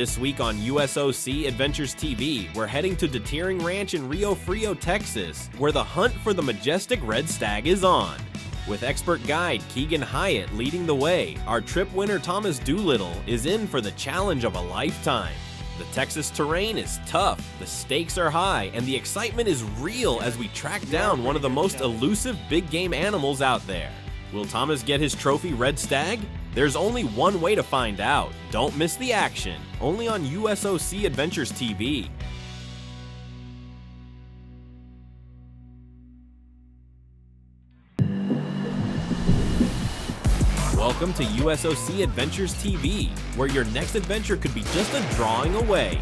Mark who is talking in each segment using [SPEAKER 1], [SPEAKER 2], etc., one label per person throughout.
[SPEAKER 1] This week on USOC Adventures TV, we're heading to Deterring Ranch in Rio Frio, Texas, where the hunt for the majestic red stag is on. With expert guide Keegan Hyatt leading the way, our trip winner Thomas Doolittle is in for the challenge of a lifetime. The Texas terrain is tough, the stakes are high, and the excitement is real as we track down one of the most elusive big game animals out there. Will Thomas get his trophy red stag? There's only one way to find out. Don't miss the action, only on USOC Adventures TV. Welcome to USOC Adventures TV, where your next adventure could be just a drawing away.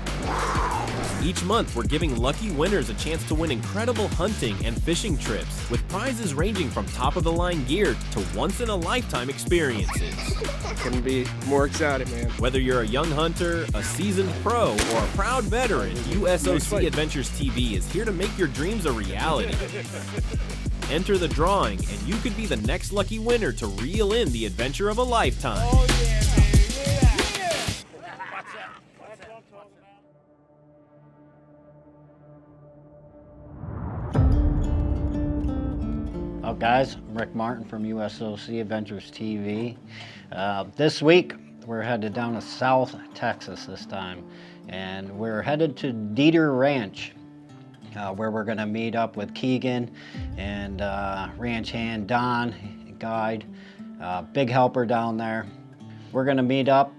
[SPEAKER 1] Each month, we're giving lucky winners a chance to win incredible hunting and fishing trips, with prizes ranging from top-of-the-line gear to once-in-a-lifetime experiences.
[SPEAKER 2] Couldn't be more excited, man.
[SPEAKER 1] Whether you're a young hunter, a seasoned pro, or a proud veteran, USOC Adventures TV is here to make your dreams a reality. Enter the drawing, and you could be the next lucky winner to reel in the adventure of a lifetime.
[SPEAKER 3] Oh, yeah, baby. Yeah.
[SPEAKER 4] Well, guys, I'm Rick Martin from USOC Adventures TV. This week, we're headed down to South Texas this time, and we're headed to Deter Ranch, where we're going to meet up with Keegan and ranch hand Don, guide, big helper down there. We're going to meet up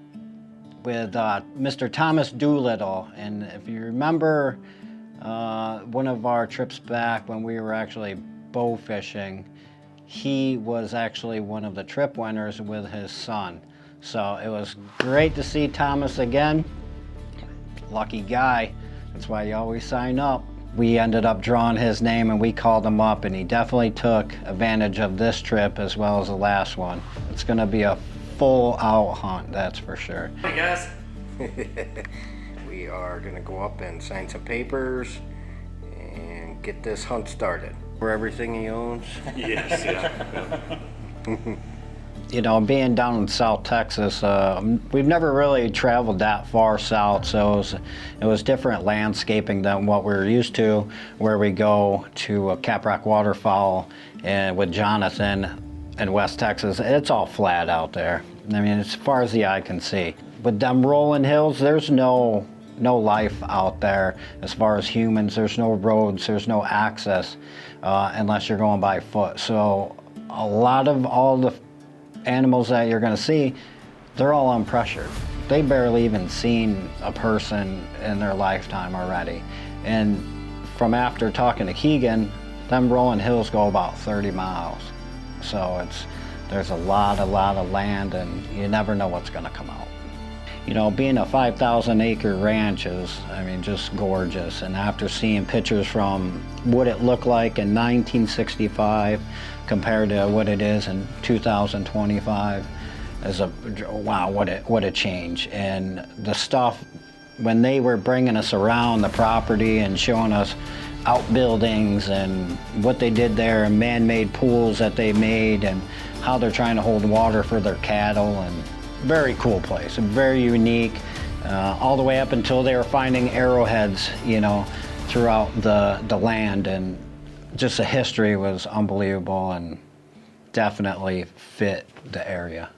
[SPEAKER 4] with Mr. Thomas Doolittle, and if you remember one of our trips back when we were actually bow fishing, he was actually one of the trip winners with his son. So it was great to see Thomas again. Lucky guy, that's why you always sign up. We ended up drawing his name and we called him up, and he definitely took advantage of this trip as well as the last one. It's gonna be a full out hunt, that's for sure.
[SPEAKER 5] Hey guys.
[SPEAKER 2] We are gonna go up and sign some papers and get this hunt started. For everything he owns.
[SPEAKER 5] Yes, yeah.
[SPEAKER 4] You know, being down in South Texas, we've never really traveled that far south, so it was different landscaping than what we're used to, where we go to Caprock Waterfowl and with Jonathan in West Texas. It's all flat out there. I mean, as far as the eye can see. With them rolling hills, there's no life out there as far as humans. There's no roads, there's no access unless you're going by foot. So a lot of all the animals that you're going to see, they're all unpressured. They barely even seen a person in their lifetime already. And from after talking to Keegan, them rolling hills go about 30 miles. So there's a lot of land, and you never know what's going to come out. You know, being a 5,000 acre ranch is, I mean, just gorgeous. And after seeing pictures from what it looked like in 1965 compared to what it is in 2025, wow, what a change. And the stuff, when they were bringing us around the property and showing us outbuildings and what they did there, and man-made pools that they made, and how they're trying to hold water for their cattle, and very cool place, very unique, all the way up until they were finding arrowheads, you know, throughout the land, and just the history was unbelievable and definitely fit the area.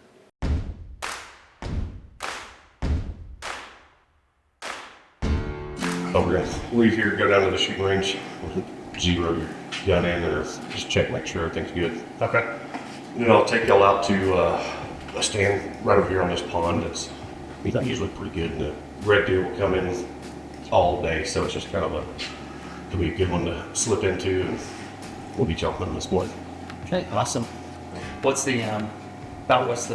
[SPEAKER 6] Oh, we're gonna leave here, go down to the shooting range, zero your gun in, and just check, make sure everything's good.
[SPEAKER 5] Okay.
[SPEAKER 6] Then I'll take y'all out to a stand right over here on this pond. We think usually pretty good, and the red deer will come in all day, so it's just kind of it'll be a good one to slip into, and we'll be jumping this morning.
[SPEAKER 5] Okay, awesome. What's the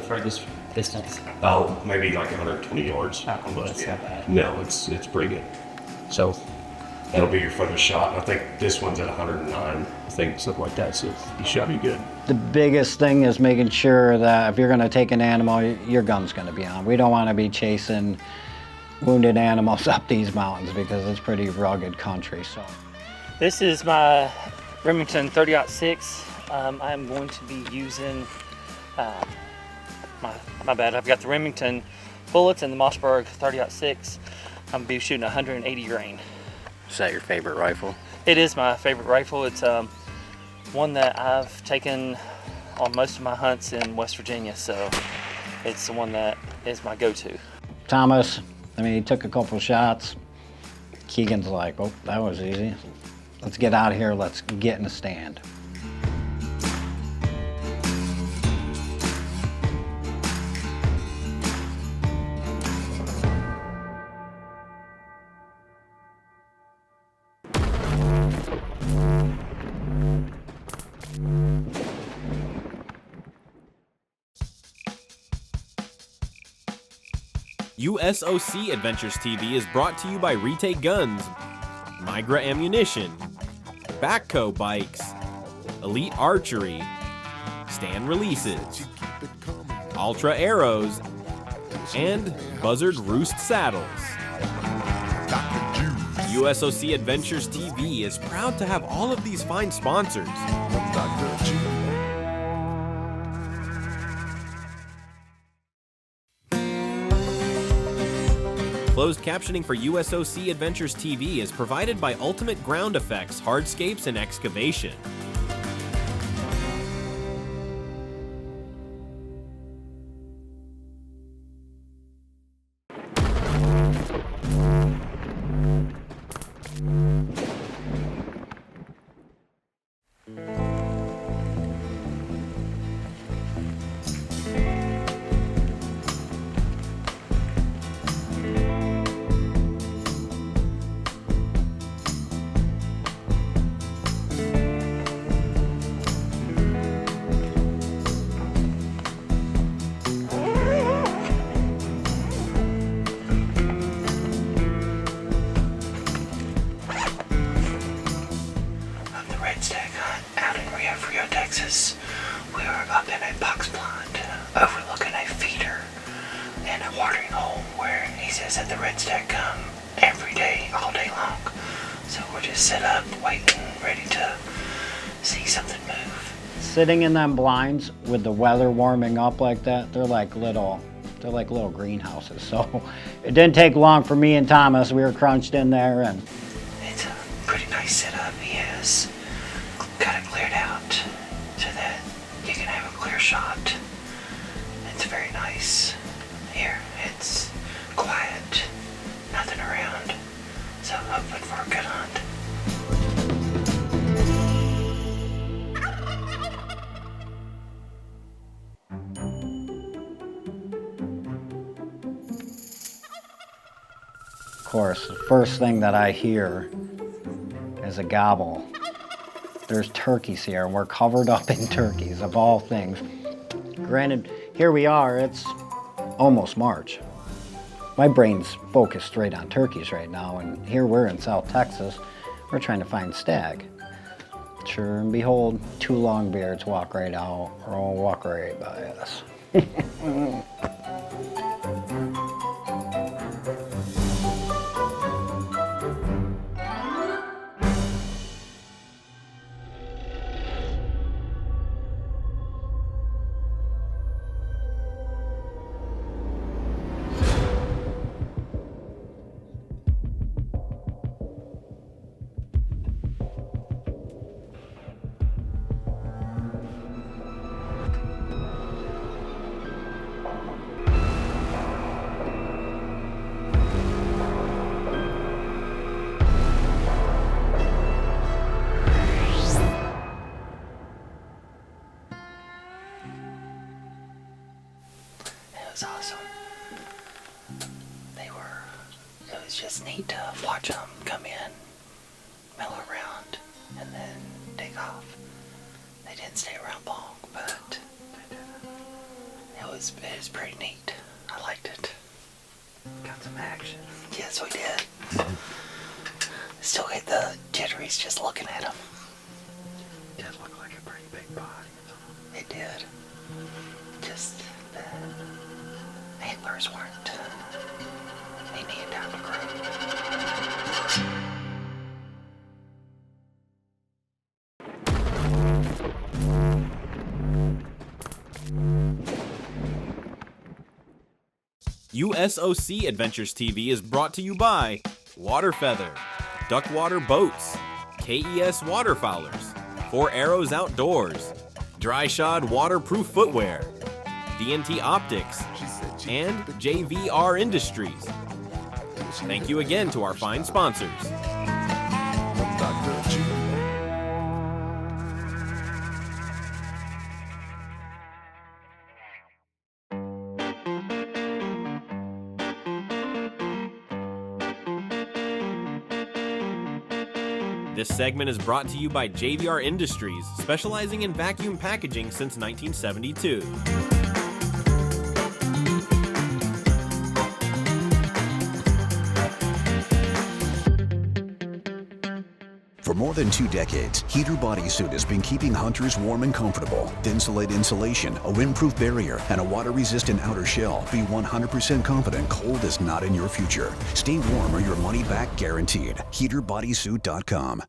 [SPEAKER 5] furthest distance?
[SPEAKER 6] Oh, maybe like 120 yards.
[SPEAKER 5] Oh, well, that's not bad.
[SPEAKER 6] No, it's pretty good. So that'll be your furthest shot. I think this one's at 109, I think, something like that, so you should be good.
[SPEAKER 4] The biggest thing is making sure that if you're going to take an animal, your gun's going to be on. We don't want to be chasing wounded animals up these mountains because it's pretty rugged country. So
[SPEAKER 7] this is my Remington 30-06. I'm going to be using my bad. I've got the Remington bullets in the Mossberg 30-06. I'm gonna be shooting 180 grain.
[SPEAKER 2] Is that your favorite rifle?
[SPEAKER 7] It is my favorite rifle. It's one that I've taken on most of my hunts in West Virginia, so it's the one that is my go-to.
[SPEAKER 4] Thomas, I mean, he took a couple shots. Keegan's like, oh, that was easy. Let's get out of here, let's get in the stand.
[SPEAKER 1] USOC Adventures TV is brought to you by Retake Guns, Migra Ammunition, Backco Bikes, Elite Archery, Stand Releases, Ultra Arrows, and Buzzard Roost Saddles. USOC Adventures TV is proud to have all of these fine sponsors. Closed captioning for USOC Adventures TV is provided by Ultimate Ground Effects, Hardscapes, and Excavation.
[SPEAKER 8] Stag hunt out in Rio, Texas. We are up in a box pond overlooking a feeder and a watering hole where he says that the red stag come every day, all day long. So we're just set up, waiting, ready to see something move.
[SPEAKER 4] Sitting in them blinds with the weather warming up like that, they're like little greenhouses. So it didn't take long for me and Thomas. We were crunched in there, and
[SPEAKER 8] it's a pretty nice setup. He has got it cleared out so that you can have a clear shot. It's very nice. Here, it's quiet, nothing around. So hoping for a good hunt.
[SPEAKER 4] of course, the first thing that I hear is a gobble. There's turkeys here, and we're covered up in turkeys, of all things. Granted, here we are, it's almost March. My brain's focused straight on turkeys right now, and here we're in South Texas. We're trying to find stag. Sure and behold, two longbeards walk right out, or walk right by us.
[SPEAKER 8] Awesome. It was just neat to watch them come in, mill around, and then take off. They didn't stay around long, but it was pretty neat. I liked it. Got some action. Yes, we did. Still get the jitteries just looking at them. It did look like a pretty big body. It did. Just the antlers weren't. They needed time to grow.
[SPEAKER 1] USOC Adventures TV is brought to you by Waterfeather, Duckwater Boats, KES Waterfowlers, 4 Arrows Outdoors, Dry Shod Waterproof Footwear, DNT Optics, and JVR Industries. Thank you again to our fine sponsors. This segment is brought to you by JVR Industries, specializing in vacuum packaging since 1972.
[SPEAKER 9] For more than 2 decades, Heater Bodysuit has been keeping hunters warm and comfortable. Thinsulate insulation, a windproof barrier, and a water-resistant outer shell. Be 100% confident cold is not in your future. Stay warm or your money back guaranteed. HeaterBodysuit.com.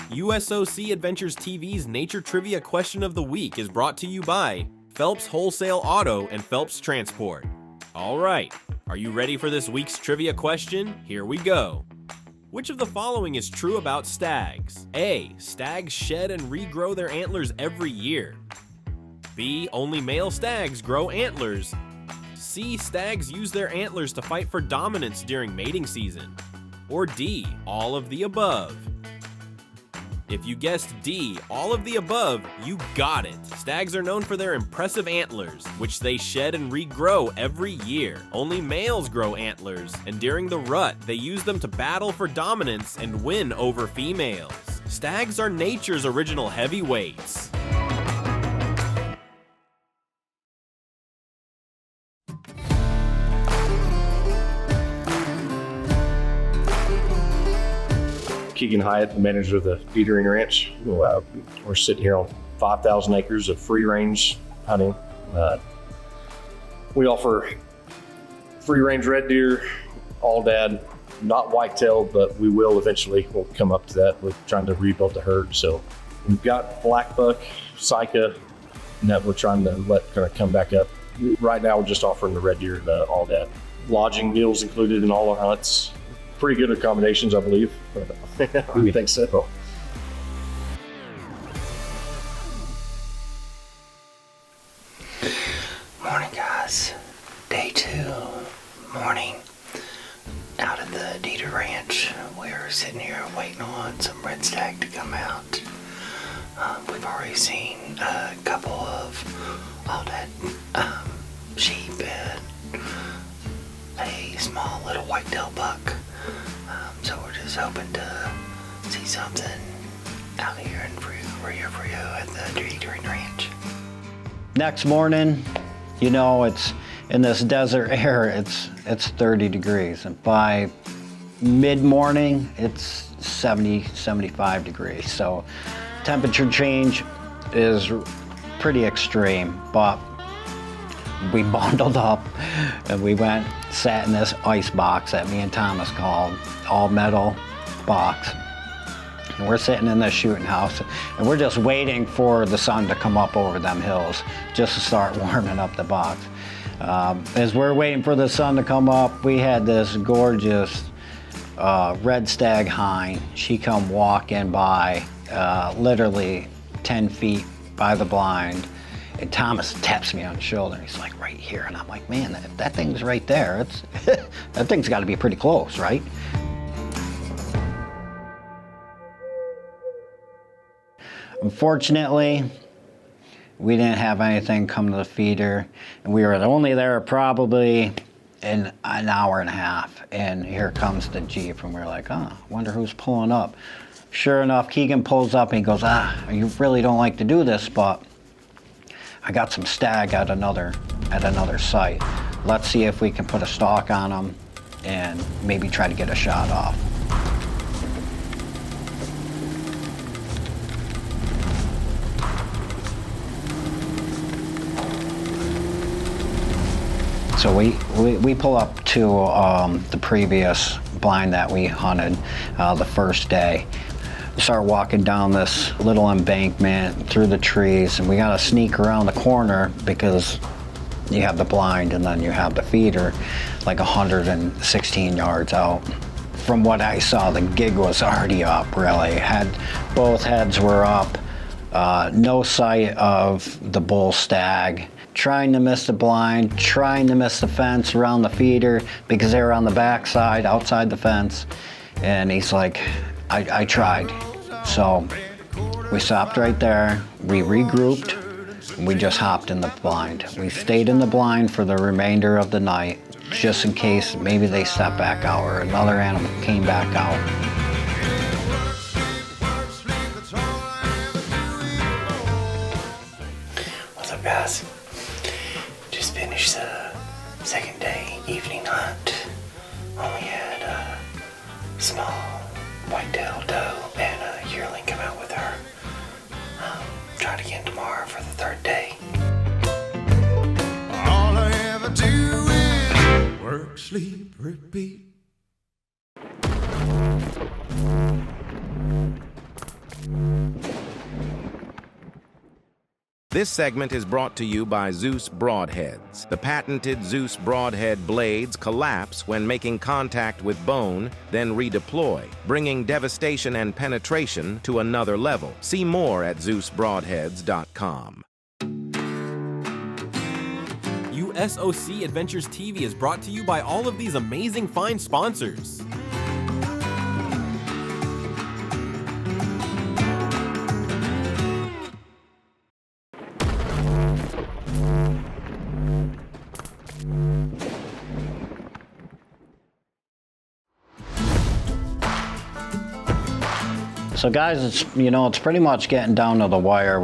[SPEAKER 1] USOC Adventures TV's Nature Trivia Question of the Week is brought to you by Phelps Wholesale Auto and Phelps Transport. All right, are you ready for this week's trivia question? Here we go. Which of the following is true about stags? A. Stags shed and regrow their antlers every year. B. Only male stags grow antlers. C. Stags use their antlers to fight for dominance during mating season. Or D. All of the above. If you guessed D, all of the above, you got it. Stags are known for their impressive antlers, which they shed and regrow every year. Only males grow antlers, and during the rut, they use them to battle for dominance and win over females. Stags are nature's original heavyweights.
[SPEAKER 6] Keegan Hyatt, the manager of the Feedering Ranch. We're sitting here on 5,000 acres of free-range hunting. We offer free-range red deer, all dad, not white-tailed, but we will eventually. We'll come up to that. We're trying to rebuild the herd. So we've got black buck, Sika, that we're trying to let kind of come back up. Right now, we're just offering the red deer, the all dad. Lodging meals included in all our hunts. Pretty good accommodations, I believe. We think so.
[SPEAKER 8] Morning, guys. Day 2, morning. Out at the Dieter Ranch. We're sitting here waiting on some red stag to come out. We've already seen a couple of all that sheep and a small little white-tailed buck. So we're just hoping to see something out here in Rio at the Dieter Ranch.
[SPEAKER 4] Next morning, you know, it's in this desert air, it's 30 degrees. And by mid-morning, it's 70, 75 degrees. So temperature change is pretty extreme, but we bundled up and we went, sat in this ice box that me and Thomas called, all metal box. And we're sitting in this shooting house and we're just waiting for the sun to come up over them hills just to start warming up the box. As we're waiting for the sun to come up, we had this gorgeous red stag hind. She come walking by, literally 10 feet by the blind. And Thomas taps me on the shoulder. He's like, right here. And I'm like, man, that thing's right there. That thing's got to be pretty close, right? Unfortunately, we didn't have anything come to the feeder. And we were only there probably in an hour and a half. And here comes the Jeep. And we're like, oh, wonder who's pulling up. Sure enough, Keegan pulls up and he goes, you really don't like to do this, but I got some stag at another site. Let's see if we can put a stalk on them and maybe try to get a shot off. So we pull up to the previous blind that we hunted the first day. start walking down this little embankment through the trees, and we gotta sneak around the corner because you have the blind and then you have the feeder like 116 yards out. From what I saw, the gig was already up, really. Both heads were up, no sight of the bull stag. Trying to miss the blind, trying to miss the fence around the feeder because they were on the backside, outside the fence. And he's like, I tried. So we stopped right there, we regrouped, and we just hopped in the blind. We stayed in the blind for the remainder of the night, just in case maybe they stepped back out or another animal came back out.
[SPEAKER 8] What's up, guys? Just finished the second day evening hunt. Only had a small white-tailed doe and a yearling come out with her. Try it again tomorrow for the third day.
[SPEAKER 3] All I ever do is work, sleep, repeat.
[SPEAKER 10] This segment is brought to you by Zeus Broadheads. The patented Zeus Broadhead blades collapse when making contact with bone, then redeploy, bringing devastation and penetration to another level. See more at ZeusBroadheads.com.
[SPEAKER 1] USOC Adventures TV is brought to you by all of these amazing fine sponsors.
[SPEAKER 4] So guys, it's pretty much getting down to the wire.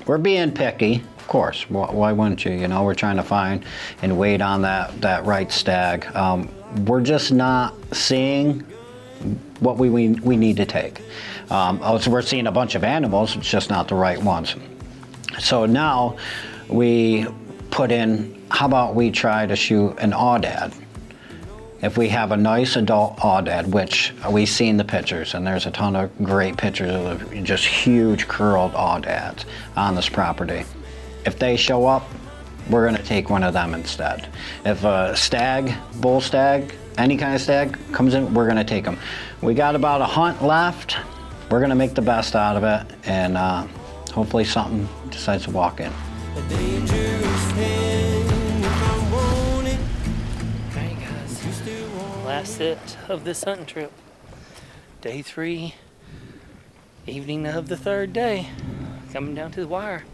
[SPEAKER 4] We're being picky, of course. Why wouldn't you? We're trying to find and wait on that right stag. We're just not seeing what we need to take. So we're seeing a bunch of animals, it's just not the right ones. So now we put in, how about we try to shoot an aoudad? If we have a nice adult aoudad, which we've seen the pictures, and there's a ton of great pictures of just huge curled aoudads on this property. If they show up, we're gonna take one of them instead. If a stag, bull stag, any kind of stag comes in, we're gonna take them. We got about a hunt left. We're gonna make the best out of it, and hopefully something decides to walk in.
[SPEAKER 7] Last set of this hunting trip. Day 3, evening of the third day. Coming down to the wire.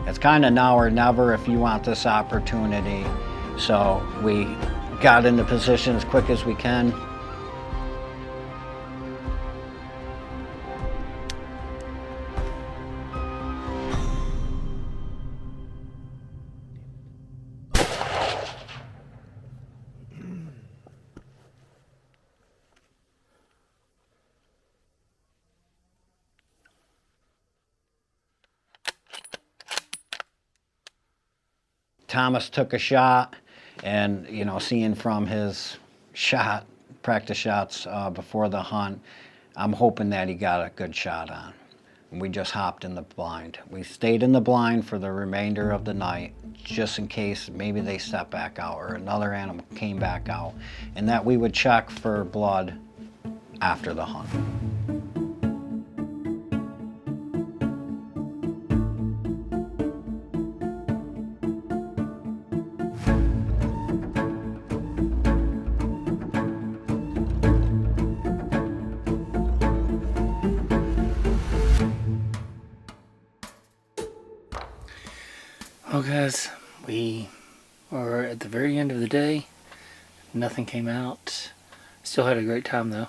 [SPEAKER 4] It's kind of now or never if you want this opportunity. So we got into position as quick as we can. Thomas took a shot, and seeing from his practice shots before the hunt, I'm hoping that he got a good shot on. And we just hopped in the blind. We stayed in the blind for the remainder of the night, just in case maybe they stepped back out or another animal came back out, and that we would check for blood after the hunt.
[SPEAKER 7] Well, guys, we are at the very end of the day. Nothing came out. Still had a great time though.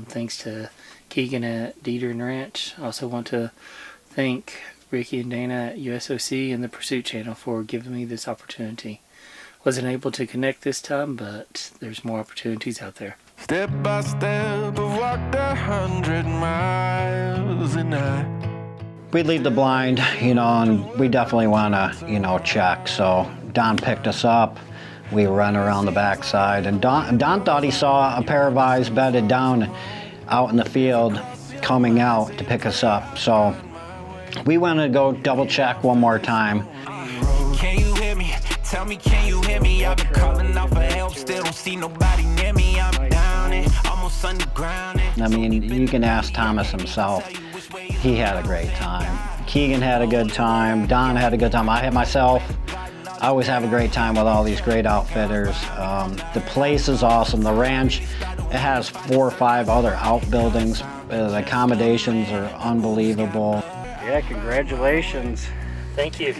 [SPEAKER 7] Thanks to Keegan at Dieter Ranch. I also want to thank Ricky and Dana at USOC and the Pursuit Channel for giving me this opportunity. Wasn't able to connect this time, but there's more opportunities out there.
[SPEAKER 3] Step by step, I've walked 100 miles and
[SPEAKER 4] we leave the blind, and we definitely want to, check. So Don picked us up. We run around the backside, and Don thought he saw a pair of eyes bedded down out in the field coming out to pick us up. So we went to go double check one more time.
[SPEAKER 3] Can you hear me? Tell me, can you hear me? I've been calling out for help, still don't see nobody near me. I'm down and almost underground.
[SPEAKER 4] I mean, you can ask Thomas himself. He had a great time. Keegan had a good time. Don had a good time. I had myself. I always have a great time with all these great outfitters. The place is awesome. The ranch, it has 4 or 5 other outbuildings. The accommodations are unbelievable.
[SPEAKER 7] Yeah, congratulations. Thank you.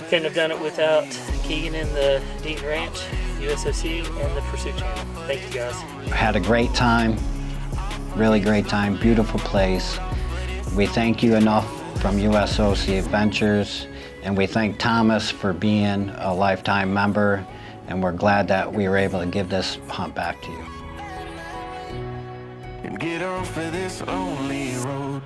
[SPEAKER 7] Couldn't have done it without Keegan and the Deaton Ranch, USOC, and the Pursuit Channel. Thank you, guys.
[SPEAKER 4] Had a great time. Really great time. Beautiful place. We thank you enough from USOC Adventures, and we thank Thomas for being a lifetime member, and we're glad that we were able to give this hunt back to you.
[SPEAKER 3] And get off of this lonely road.